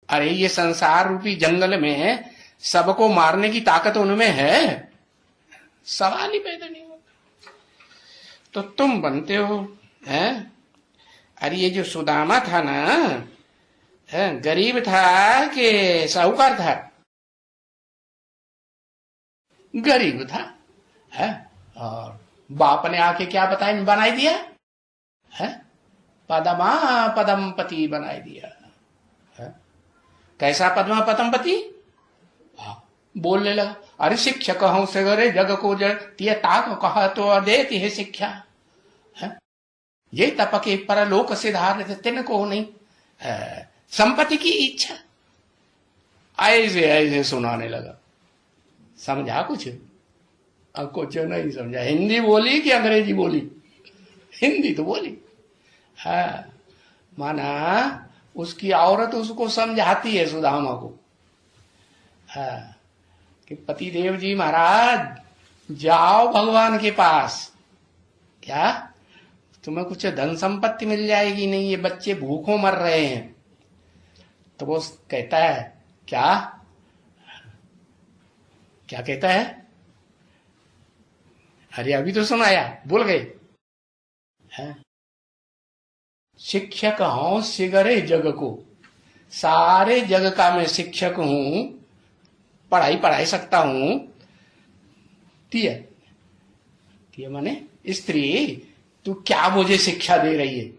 अरे ये संसार रूपी जंगल में सबको मारने की ताकत उनमें है, सवाल ही पैदा नहीं होता। तो तुम बनते हो हैं? अरे ये जो सुदामा था ना, गरीब था कि साहूकार था? गरीब था है। और बाप ने आके क्या बनाई दिया है? पदमा पदमपति बनाई दिया है। कैसा पद्मा पदमपति? बोलने लगा, अरे शिक्षक हूं से गरे जग को जय ताक कहा तो देती है शिक्षा है? ये तपके परलोक सिधार तिन को नहीं संपत्ति की इच्छा। ऐसे ऐसे सुनाने लगा। समझा कुछ? कुछ नहीं समझा। हिंदी बोली कि अंग्रेजी बोली? हिंदी तो बोली। हाँ, माना उसकी औरत उसको समझाती है सुदामा को, हाँ, कि पतिदेव जी महाराज जाओ भगवान के पास, क्या तुम्हें कुछ धन संपत्ति मिल जाएगी? नहीं, ये बच्चे भूखों मर रहे हैं। तो वो कहता है क्या क्या कहता है? अरे अभी तो सुनाया, भूल गए? शिक्षक हूं सिगरे जग को, सारे जग का मैं शिक्षक हूं, पढ़ाई सकता हूं। तिया माने स्त्री, तू क्या मुझे शिक्षा दे रही है?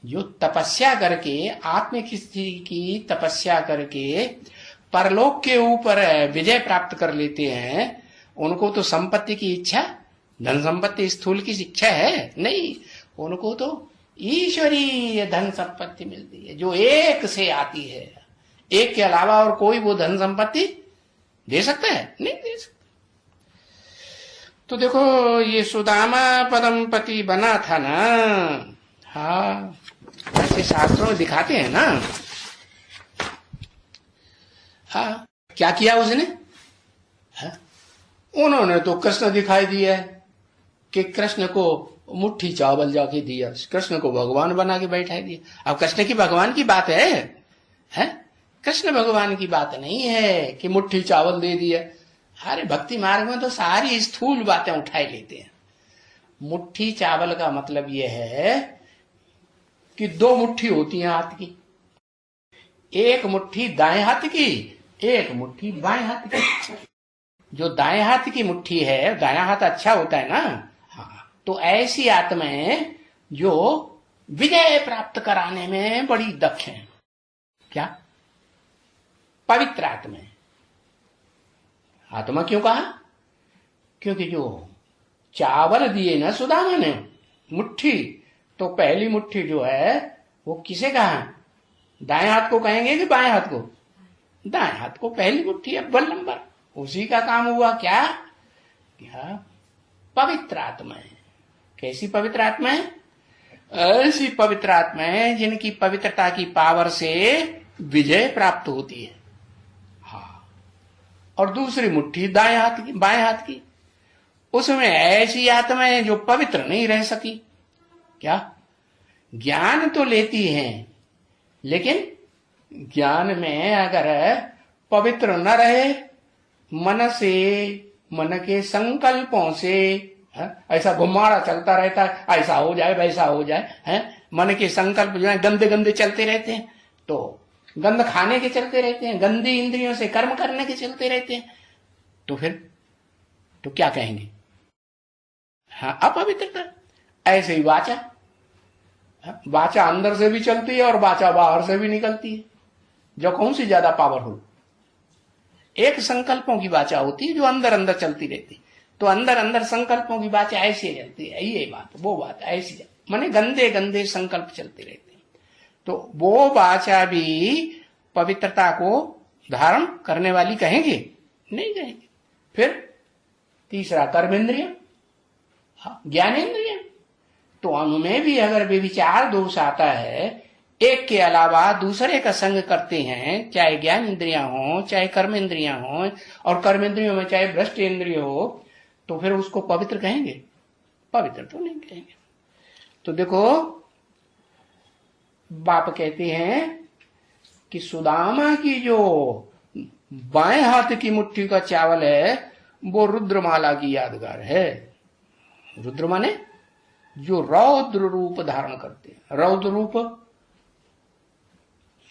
जो तपस्या करके आत्म की तपस्या करके परलोक के ऊपर विजय प्राप्त कर लेते हैं, उनको तो संपत्ति की इच्छा, धन संपत्ति स्थूल की इच्छा है नहीं। उनको तो ईश्वरीय धन संपत्ति मिलती है जो एक से आती है। एक के अलावा और कोई वो धन संपत्ति दे सकता है? नहीं दे सकता। तो देखो ये सुदामा पदमपति बना था ना, हाँ, ऐसे शास्त्रों में दिखाते हैं ना। हाँ, क्या किया उसने? हाँ? उन्होंने तो कृष्ण दिखाई दिया कि कृष्ण को मुट्ठी चावल जाके दिया, कृष्ण को भगवान बना के बैठा दिया। अब कृष्ण की भगवान की बात है? कृष्ण भगवान की बात नहीं है कि मुट्ठी चावल दे दिया। अरे भक्ति मार्ग में तो सारी स्थूल बातें उठाए लेते हैं। मुट्ठी चावल का मतलब यह है कि दो मुट्ठी होती है हाथ की, एक मुट्ठी दाएं हाथ की, एक मुट्ठी बाएं हाथ की। जो दाएं हाथ की मुट्ठी है, दायां हाथ अच्छा होता है ना, हाँ, तो ऐसी आत्माएं जो विजय प्राप्त कराने में बड़ी दक्ष हैं। क्या? पवित्र आत्माएं। आत्मा क्यों कहा? क्योंकि जो चावल दिए ना सुदामा ने मुट्ठी, तो पहली मुट्ठी जो है वो किसे कहा? दाएं हाथ को कहेंगे कि बाएं हाथ को? दाएं हाथ को पहली मुट्ठी, अव्वल नंबर, उसी का काम हुआ। क्या? पवित्र आत्मा है। कैसी पवित्र आत्मा है? ऐसी पवित्र आत्मा है जिनकी पवित्रता की पावर से विजय प्राप्त होती है। हाँ, और दूसरी मुट्ठी दाएं हाथ की, बाएं हाथ की, उसमें ऐसी आत्माएं जो पवित्र नहीं रह सकी। क्या? ज्ञान तो लेती हैं, लेकिन ज्ञान में अगर पवित्र न रहे, मन से, मन के संकल्पों से, ऐसा घुमाड़ा चलता रहता है, ऐसा हो जाए वैसा हो जाए, मन के संकल्प जो है गंदे गंदे चलते रहते हैं, तो गंद खाने के चलते रहते हैं, गंदी इंद्रियों से कर्म करने के चलते रहते हैं, तो फिर तो क्या कहेंगे? हाँ, अपवित्रता। ऐसे ही वाचा, वाचा अंदर से भी चलती है और वाचा बाहर से भी निकलती है। जो कौन सी ज्यादा पावरफुल? एक संकल्पों की वाचा होती है जो अंदर अंदर चलती रहती है, तो अंदर अंदर संकल्पों की वाचा ऐसी चलती है, ये बात वो बात ऐसी, माने गंदे गंदे संकल्प चलते रहते हैं, तो वो वाचा भी पवित्रता को धारण करने वाली कहेंगे? नहीं कहेंगे। फिर तीसरा कर्मेंद्रिय, ज्ञानेन्द्रिय, तो उनमें भी अगर विचार दोष आता है, एक के अलावा दूसरे का संग करते हैं, चाहे ज्ञान इंद्रियां हो चाहे कर्मेंद्रियां हो, और कर्मेंद्रियों में चाहे भ्रष्ट इंद्रिय हो, तो फिर उसको पवित्र कहेंगे? पवित्र तो नहीं कहेंगे। तो देखो, बाप कहते हैं कि सुदामा की जो बाएं हाथ की मुट्ठी का चावल है वो रुद्रमाला की यादगार है। रुद्र माने जो रौद्र रूप धारण करते हैं। रौद्र रूप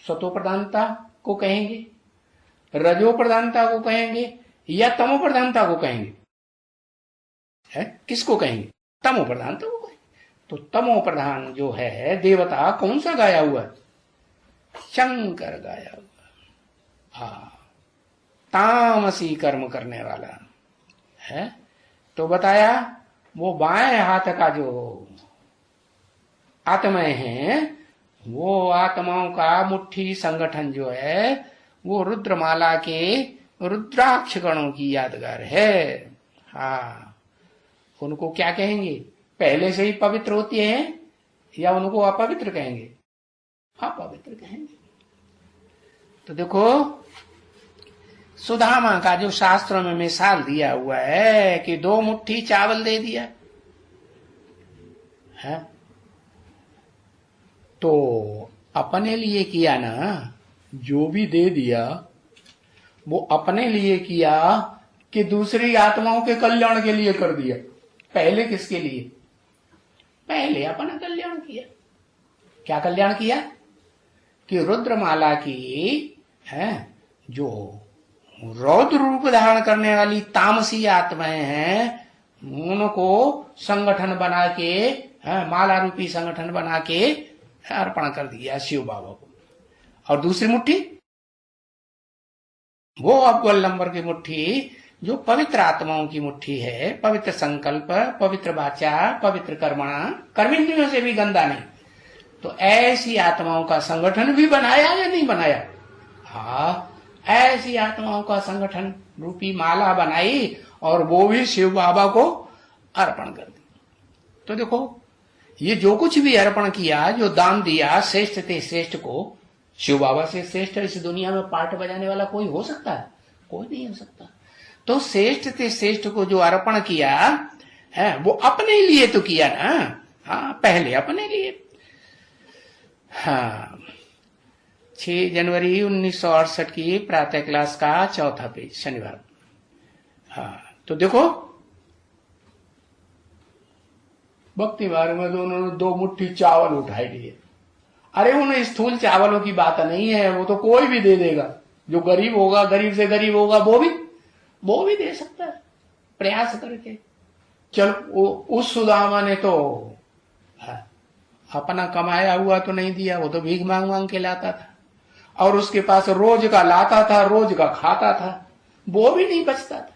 सतो प्रधानता को कहेंगे, रजो प्रधानता को कहेंगे या तमो प्रधानता को कहेंगे? है किसको कहेंगे? तमो प्रधानता को कहेंगे। तो तमो प्रधान जो है देवता कौन सा गाया हुआ है? शंकर गाया हुआ। तामसी कर्म करने वाला है। तो बताया वो बाएं हाथ का जो आत्माएं हैं, वो आत्माओं का मुट्ठी संगठन जो है वो रुद्रमाला के रुद्राक्ष गणों की यादगार है। उनको क्या कहेंगे? पहले से ही पवित्र होती है या उनको अपवित्र कहेंगे? अपवित्र कहेंगे। तो देखो सुदामा का जो शास्त्रों में मिसाल दिया हुआ है कि 2 मुट्ठी चावल दे दिया है, तो अपने लिए किया ना, जो भी दे दिया वो अपने लिए किया कि दूसरी आत्माओं के कल्याण के लिए कर दिया? पहले किसके लिए? पहले अपना कल्याण किया। क्या कल्याण किया? कि रुद्रमाला की है जो रौद्र रूप धारण करने वाली तामसी आत्माएं हैं, उनको संगठन बना के, माला रूपी संगठन बना के अर्पण कर दिया शिव बाबा को। और दूसरी मुट्ठी वो अव्वल नंबर की मुट्ठी जो पवित्र आत्माओं की मुट्ठी है, पवित्र संकल्प, पवित्र वाचा, पवित्र कर्मणा, कर्मेंद्रियों से भी गंदा नहीं, तो ऐसी आत्माओं का संगठन भी बनाया या नहीं बनाया? ऐसी आत्माओं का संगठन रूपी माला बनाई और वो भी शिव बाबा को अर्पण कर दी। तो देखो ये जो कुछ भी अर्पण किया, जो दान दिया, श्रेष्ठ थे श्रेष्ठ को, शिव बाबा से श्रेष्ठ इस दुनिया में पाठ बजाने वाला कोई हो सकता है? कोई नहीं हो सकता। तो श्रेष्ठ थे श्रेष्ठ को जो अर्पण किया है वो अपने लिए तो किया ना। पहले अपने लिए। 6 जनवरी 1968 की प्रातः क्लास का 4था पेज, शनिवार। तो देखो भक्ति मार्ग में उन्होंने 2 मुट्ठी चावल उठाई लिए। अरे उन्हें स्थूल चावलों की बात नहीं है, वो तो कोई भी दे देगा। जो गरीब होगा, गरीब से गरीब होगा, वो भी दे सकता है प्रयास करके। चल उस सुदामा ने तो अपना कमाया हुआ तो नहीं दिया, वो तो भीख मांग मांग के लाता था और उसके पास रोज का लाता था, रोज का खाता था, वो भी नहीं बचता था।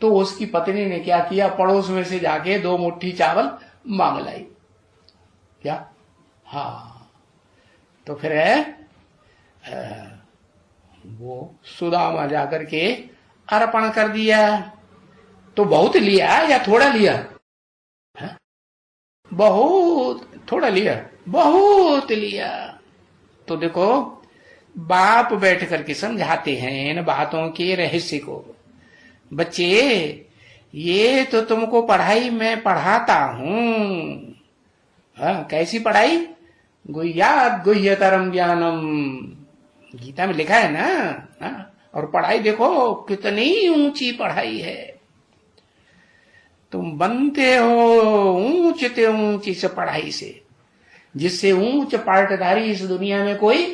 तो उसकी पत्नी ने क्या किया? पड़ोस में से जाके 2 मुट्ठी चावल मांग लाई। क्या? तो फिर वो सुदामा जाकर के अर्पण कर दिया। तो बहुत लिया या थोड़ा लिया? बहुत थोड़ा लिया, बहुत लिया। तो देखो बाप बैठ करके समझाते हैं इन बातों के रहस्य को। बच्चे ये तो तुमको पढ़ाई में पढ़ाता हूं। कैसी पढ़ाई? गुह्यात् गुह्यतरम ज्ञानम, गीता में लिखा है ना। और पढ़ाई देखो कितनी ऊंची पढ़ाई है। तुम बनते हो ऊंचते ऊंची इस पढ़ाई से, जिससे ऊंच पाटधारी इस दुनिया में कोई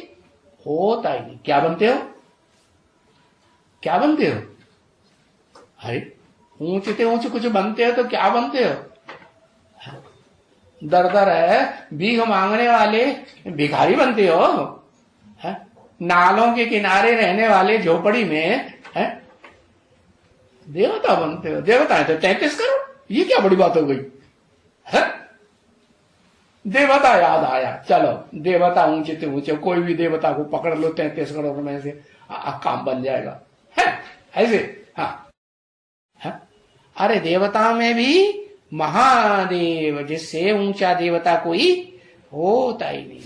होता ही नहीं। क्या बनते हो? क्या बनते हो? अरे ऊंचते ऊंच कुछ बनते हो तो क्या बनते हो? दर दर है भीख मांगने वाले भिखारी बनते हो। नालों के किनारे रहने वाले झोपड़ी में देवता बनते हो। देवता है तो 33 करोड़, ये क्या बड़ी बात हो गई है? देवता याद आया, चलो देवता ऊंचे से ऊंचे, कोई भी देवता को पकड़ लो 33 करोड़ में से काम बन जाएगा है ऐसे। अरे देवता में भी महादेव जिससे ऊंचा देवता कोई होता ही नहीं।